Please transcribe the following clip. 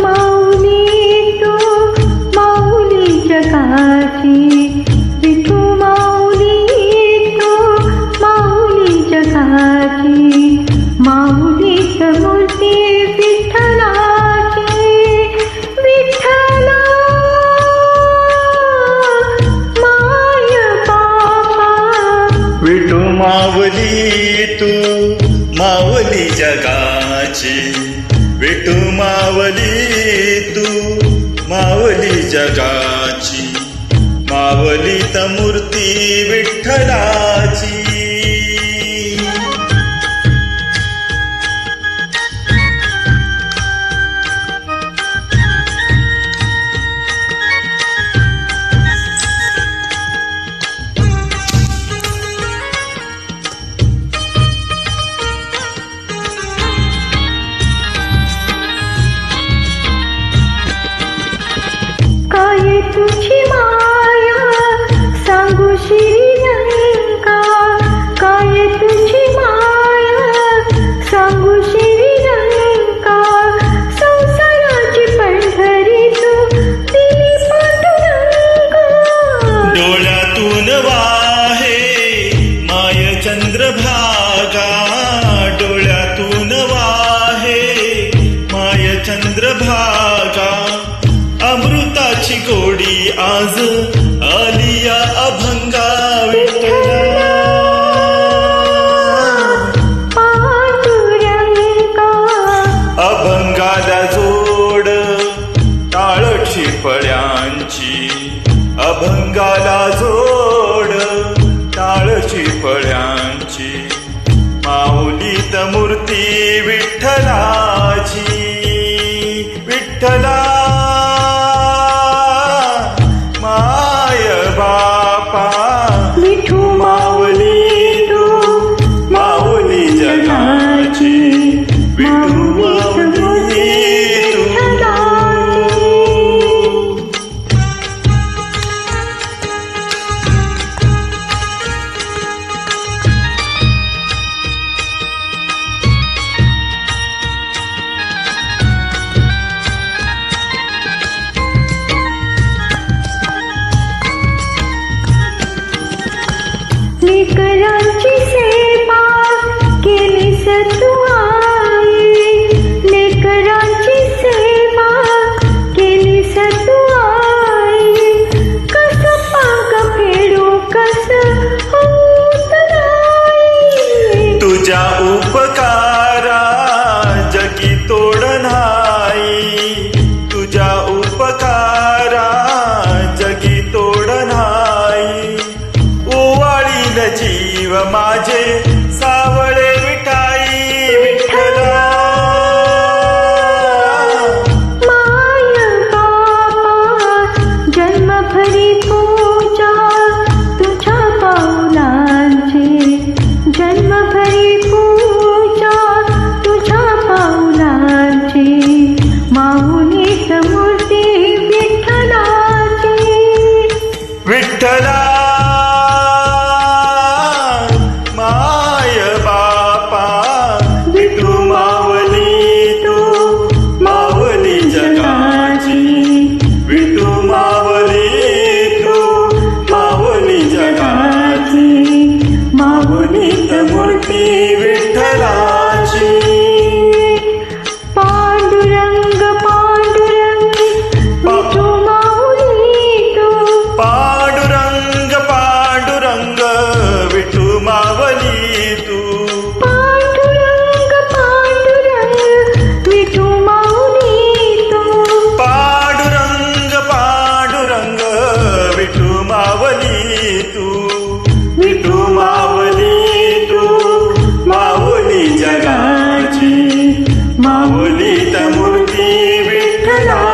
माऊली तू माऊली जगाची, विठू माऊली तू माऊली जगाची, माऊलीच मूर्ती विठ्ठलाची. विठ्ठला माय बापा, विठू माऊली तू माऊली जगाची, विठू माऊली तू माऊली जगाची, माऊलीत मूर्ती विठ्ठलाची. काय तुझी माया सांगू श्रीरंगा, काय तुझी माया सांगू श्रीरंगा, संसाराची पंढरी तू दिली पांडुरंगा. डोळ्यातून वाहे माय चंद्रभागा, डोळ्यातून वाहे माय चंद्रभागा, अमृताची गोडी आज आलिया अभंगा. विठ्ठला पांडुरंगा, अभंगाला जोड टाळ चिपळ्यांची, अभंगाला जोड टाळ चिपळ्यांची, माऊलीत मूर्ती विठ्ठलाची. विठ्ठला माय बापा, विठू माऊली तू माऊली जगाची, विठू माऊली तू. लेकरांची सेवा केली सतू आई, लेकरांची सेवा केली सतू आई, कस पाग फेडू कस होत नाही. तुझ्या उपकारा जगी तोड नाही, तुझ्या उपकारा जगी तोड नाही. ओवाळील जीव माझे सावळे विठाई. विठ्ठला माय बापा, जन्मभरी पूजा तुझ्या पाऊलांची, जन्मभरी पूजा तुझ्या पाऊलांची, माऊलीच मूर्ती विठ्ठलाची. विठ्ठला माय बापा, विठू माऊली तू माऊली जगाची, विठू माऊली तू माऊली जगाची, माऊलीत मूर्ती विठ्ठलाची. पांडुरंग पांडुरंग विठू माऊली तू, पांडुरंग पांडुरंग विठू माऊली तू, पांडुरंग पांडुरंग विठू माऊली तू, पांडुरंग पांडुरंग विठू माऊली तू, विठू माऊली तू माऊली जगाची, माऊलीत मूर्ती विठ्ठला.